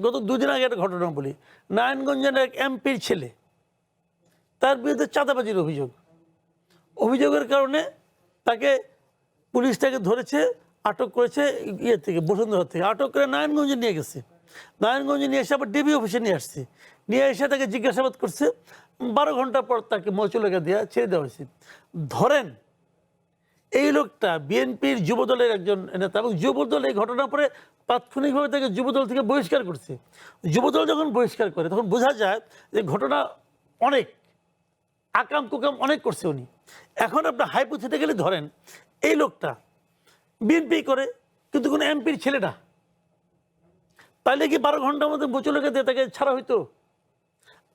গত দুদিন আগে একটা ঘটনা বলি, নারায়ণগঞ্জের এক এমপির ছেলে, তার বিরুদ্ধে চাঁদাবাজির অভিযোগের কারণে তাকে পুলিশ তাকে ধরেছে, আটক করেছে ইয়ে থেকে, বসুন্ধরা থেকে আটক করে নারায়ণগঞ্জে নিয়ে গেছে। নারায়ণগঞ্জে নিয়ে এসে আবার ডিবি অফিসে নিয়ে আসছে, নিয়ে এসে তাকে জিজ্ঞাসাবাদ করছে। 12 ঘন্টা পর তাকে মৌচুলাকা দিয়ে ছেড়ে দেওয়া হয়েছে। ধরেন এই লোকটা বিএনপির যুবদলের একজন নেতা, এবং যুবদল এই ঘটনার পরে তাৎক্ষণিকভাবে তাকে যুবদল থেকে বহিষ্কার করছে। যুবদল যখন বহিষ্কার করে তখন বোঝা যায় যে ঘটনা অনেক আকাম কুকাম অনেক করছে উনি। এখন আপনার হাইপোথেটিক্যালি ধরেন এই লোকটা বিএনপি করে কিন্তু কোনো এমপির ছেলে না, তাহলে কি 12 ঘন্টার মধ্যে বচুলাকে দিয়ে তাকে ছাড়া হইতো?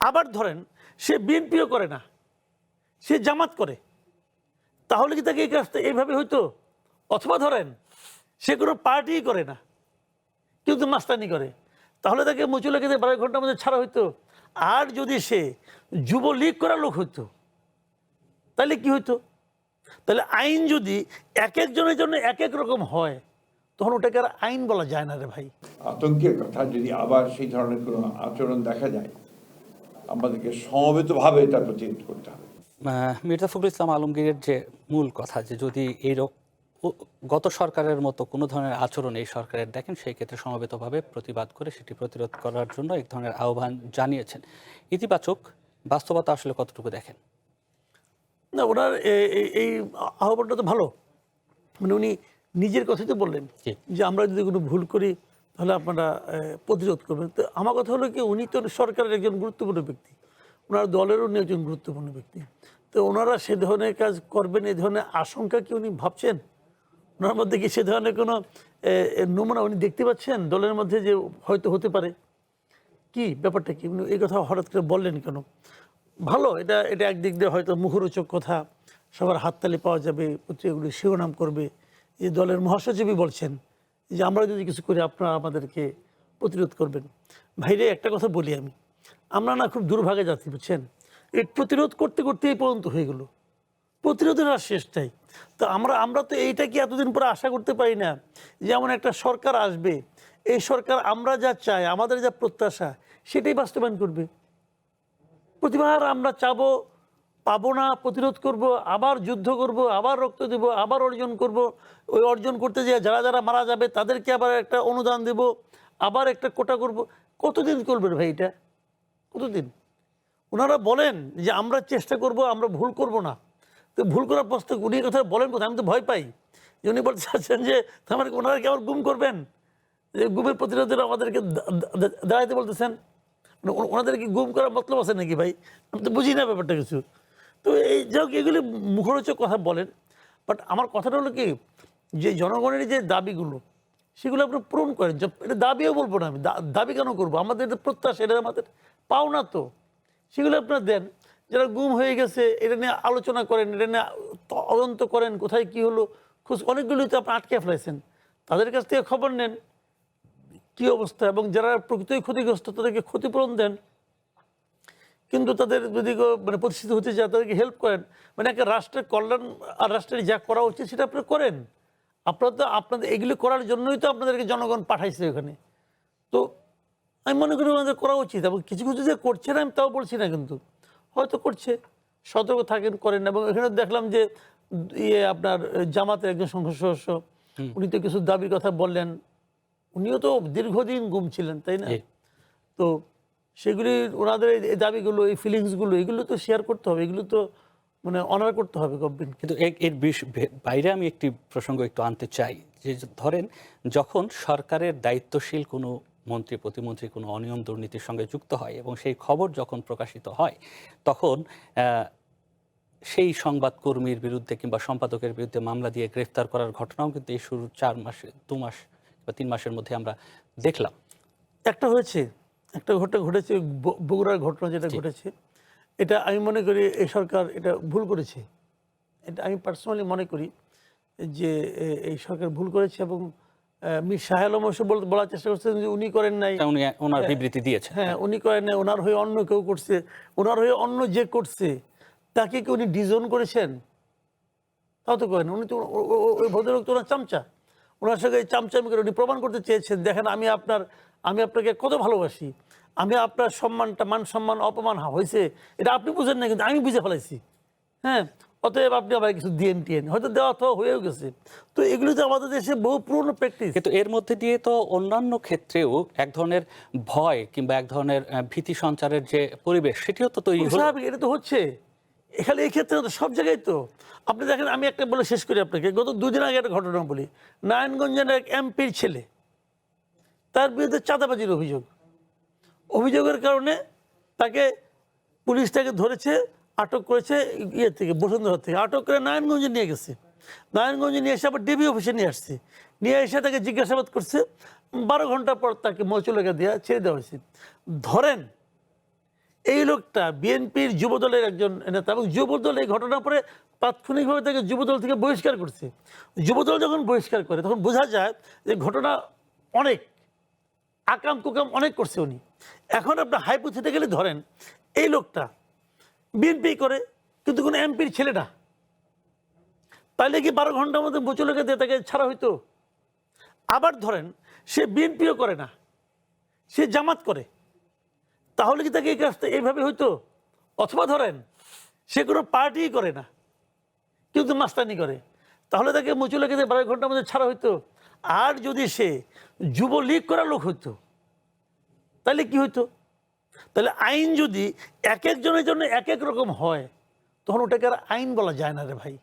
আবার ধরেন সে বিএনপিও করে না, সে জামাত করে, তাহলে কি তাকে এই কাজটা এইভাবে হইতো? অথবা ধরেন সে কোনো পার্টিই করে না কিন্তু মাস্তানি করে, তাহলে তাকে মুচুলাকে দিয়ে 12 ঘন্টার মধ্যে ছাড়া হইতো? আর যদি সে যুবলীগ করার লোক হইতো তাহলে কি হইতো? তাহলে আইন যদি এক একজনের জন্য এক এক রকম হয় তখন ওটাকে আর আইন বলা যায় না রে ভাই। আতঙ্কের কথা যদি আবার সেই ধরনের কোনো আচরণ দেখা যায়, আমাদেরকে সমবেতভাবে এটা প্রতিরোধ করতে হবে। মির্জা ফখরুল ইসলাম আলমগীরের যে মূল কথা যে যদি গত সরকারের মতো কোনো ধরনের আচরণ এই সরকারের দেখেন, সেই ক্ষেত্রে সমবেতভাবে প্রতিবাদ করে সেটি প্রতিরোধ করার জন্য এক ধরনের আহ্বান জানিয়েছেন। ইতিবাচক বাস্তবতা আসলে কতটুকু দেখেন? না, ওনার এই আহ্বানটা তো ভালো, মানে উনি নিজের কথাই তো বললেন যে আমরা যদি কোনো ভুল করি তাহলে আপনারা প্রতিরোধ করবেন। তো আমার কথা হলো কি, উনি তো সরকারের একজন গুরুত্বপূর্ণ ব্যক্তি, ওনার দলেরও উনি একজন গুরুত্বপূর্ণ ব্যক্তি। তো ওনারা সে ধরনের কাজ করবেন এই ধরনের আশঙ্কা কি উনি ভাবছেন? ওনার মধ্যে কি সে ধরনের কোনো নমুনা উনি দেখতে পাচ্ছেন দলের মধ্যে যে হয়তো হতে পারে? কি ব্যাপারটা কি, উনি এই কথা হঠাৎ করে বললেন কেন? ভালো, এটা একদিক দিয়ে হয়তো মুখরোচক কথা, সবার হাততালি পাওয়া যাবে, পত্রিকাগুলি শিরোনাম করবে। যে দলের মহাসচিবই বলছেন যে আমরা যদি কিছু করি আপনারা আমাদেরকে প্রতিরোধ করবেন। ভাইরে একটা কথা বলি আমি, আমরা না খুব দুর্ভাগে যাচ্ছি বুঝছেন, এই প্রতিরোধ করতে করতে এই পর্যন্ত হয়ে গেল, প্রতিরোধের আর শেষটাই। তো আমরা তো এইটা কি এতদিন পরে আশা করতে পারি না যে এমন একটা সরকার আসবে, এই সরকার আমরা যা চাই, আমাদের যা প্রত্যাশা সেটাই বাস্তবায়ন করবে। প্রতিবার আমরা চাবো, পাবো না, প্রতিরোধ করব, আবার যুদ্ধ করব, আবার রক্ত দেব, আবার অর্জন করব। ওই অর্জন করতে যেয়ে যারা যারা মারা যাবে তাদেরকে আবার একটা অনুদান দেব, আবার একটা কোটা করব। কতদিন করবেন ভাই এটা? কতদিন? ওনারা বলেন যে আমরা চেষ্টা করব, আমরা ভুল করব না। তো ভুল করার প্রশ্ন উনি কথা বলেন কোথায়? আমি তো ভয় পাই যে উনি বলতে চাচ্ছেন যে আমার ওনারা কি আবার গুম করবেন, যে গুমের প্রতিরোধের আমাদেরকে দাঁড়াইতে বলতেছেন। ওনাদের কি গুম করার মতলব আছে নাকি ভাই? আমি তো বুঝি না ব্যাপারটা কিছু। তো এই যাই হোক, এগুলি মুখরোচক কথা বলেন, বাট আমার কথাটা হলো কি, যে জনগণের যে দাবিগুলো সেগুলো আপনি পূরণ করেন। এটা দাবিও বলবো না আমি, দাবি কেন করবো? আমাদের এটা প্রত্যাশা, এটা আমাদের পাওনা, তো সেগুলো আপনারা দেন। যারা গুম হয়ে গেছে এটা নিয়ে আলোচনা করেন, এটা নিয়ে তদন্ত করেন, কোথায় কি হলো খোঁজ। অনেকগুলি তো আপনি আটকে ফেলেছেন, তাদের কাছ থেকে খবর নেন কি অবস্থা, এবং যারা প্রকৃতই ক্ষতিগ্রস্ত তাদেরকে ক্ষতিপূরণ দেন। কিন্তু তাদের যদি মানে প্রতিষ্ঠিত হতে চায় তাদেরকে হেল্প করেন। মানে একটা রাষ্ট্রের কল্যাণ আর রাষ্ট্রের যা করা উচিত সেটা আপনি করেন। আপনারা তো আপনাদের এগুলি করার জন্যই তো আপনাদেরকে জনগণ পাঠাইছে ওখানে। তো আমি মনে করি ওনাদের করা উচিত, এবং কিছু কিছু যে করছে না আমি তাও বলছি না, কিন্তু হয়তো করছে, সতর্ক থাকেন, করেন। এবং এখানে দেখলাম যে আপনার জামাতের একজন সংসদ সদস্য, উনি তো কিছু দাবির কথা বললেন, উনিও তো দীর্ঘদিন গুম ছিলেন, তাই না? তো সেগুলি ওনাদের এই দাবিগুলো, এই ফিলিংসগুলো, এগুলো তো শেয়ার করতে হবে, এগুলো তো মানে অনার করতে হবে গভর্নমেন্ট। কিন্তু এর বাইরে আমি একটি প্রসঙ্গ একটু আনতে চাই, যে ধরেন যখন সরকারের দায়িত্বশীল কোনো মন্ত্রী প্রতিমন্ত্রী কোনো অনিয়ম দুর্নীতির সঙ্গে যুক্ত হয় এবং সেই খবর যখন প্রকাশিত হয়, তখন সেই সংবাদকর্মীর বিরুদ্ধে কিংবা সম্পাদকের বিরুদ্ধে মামলা দিয়ে গ্রেফতার করার ঘটনাও কিন্তু এই শুরুর 4 মাসে 2 মাস বা 3 মাসের মধ্যে আমরা দেখলাম। একটা হয়েছে, একটা ঘটনা ঘটেছে, বগুড়ার ঘটনা যেটা ঘটেছে, এটা আমি মনে করি এই সরকার এটা ভুল করেছে। এটা আমি পার্সোনালি মনে করি যে এই সরকার ভুল করেছে। এবং মীর শাহ আলম অবশ্য বলার চেষ্টা করছেন যে উনি করেন নাই, উনি ওনার বিবৃতি দিয়েছেন। হ্যাঁ উনি করেন নাই, ওনার হয়ে অন্য কেউ করছে। ওনার হয়ে অন্য যে করছে তাকে কি উনি ডিজোন করেছেন? তাও তো করেন। উনি তো ওই ভদ্রলোক তো ওনার চামচা, ওনার সঙ্গে চামচামি করে উনি প্রমাণ করতে চেয়েছেন, দেখেন আমি আপনার আমি আপনাকে কত ভালোবাসি, আমি আপনার সম্মানটা, মান সম্মান অপমান হয়েছে এটা আপনি বুঝেন না, কিন্তু আমি বুঝে ফেলাইছি। হ্যাঁ, অতএব আপনি আবার কিছু দিয়েন টিয়েন, হয়তো দেওয়া তো হয়েও গেছে। তো এগুলো তো আমাদের দেশে বহু পুরনো প্র্যাকটিস। কিন্তু এর মধ্যে দিয়ে তো অন্যান্য ক্ষেত্রেও এক ধরনের ভয় কিংবা এক ধরনের ভীতি সঞ্চারের যে পরিবেশ, সেটিও তো তৈরি হলো। স্বাভাবিক, এটা তো হচ্ছে। এখানে এই ক্ষেত্রে তো সব জায়গায় তো আপনি দেখেন, আমি একটা বলে শেষ করি আপনাকে। গত 2 দিন আগে একটা ঘটনা বলি। নারায়ণগঞ্জের এক এমপির ছেলে, তার বিরুদ্ধে চাঁদাবাজির অভিযোগের কারণে তাকে পুলিশ তাকে ধরেছে, আটক করেছে, ইয়ে থেকে, বসুন্ধরা থেকে আটক করে নারায়ণগঞ্জে নিয়ে গেছে। নারায়ণগঞ্জে নিয়ে এসে আবার ডিবি অফিসে নিয়ে আসছে, নিয়ে এসে তাকে জিজ্ঞাসাবাদ করছে। 12 ঘন্টা পর তাকে মৌচুলাকা দিয়ে ছেড়ে দেওয়া হয়েছে। ধরেন এই লোকটা বিএনপির যুবদলের একজন নেতা, এবং যুবদল এই ঘটনার পরে তাৎক্ষণিকভাবে তাকে যুবদল থেকে বহিষ্কার করছে। যুবদল যখন বহিষ্কার করে তখন বোঝা যায় যে ঘটনা অনেক আকাম কুকাম অনেক করছে উনি। এখন আপনার হাইপোথেটিক্যালি ধরেন এই লোকটা বিএনপি করে, কিন্তু কোনো এমপির ছেলে না, তাহলে কি 12 ঘন্টার মধ্যে বচুলকে দিয়ে তাকে ছাড়া হইতো? আবার ধরেন সে বিএনপিও করে না, সে জামাত করে, তাহলে কি তাকে এই কাজটা এইভাবে হইতো? অথবা ধরেন সে কোনো পার্টি করে না, কিন্তু মাস্তানি করে, তাহলে তাকে মুচুলাকে 12 ঘন্টার মধ্যে ছাড়া হইতো? আর যদি সে যুবলীগ করার লোক হইতো তাহলে কি হইতো? তাহলে আইন যদি এক একজনের জন্য এক এক রকম হয়, তখন ওটাকে আর আইন বলা যায় না রে ভাই।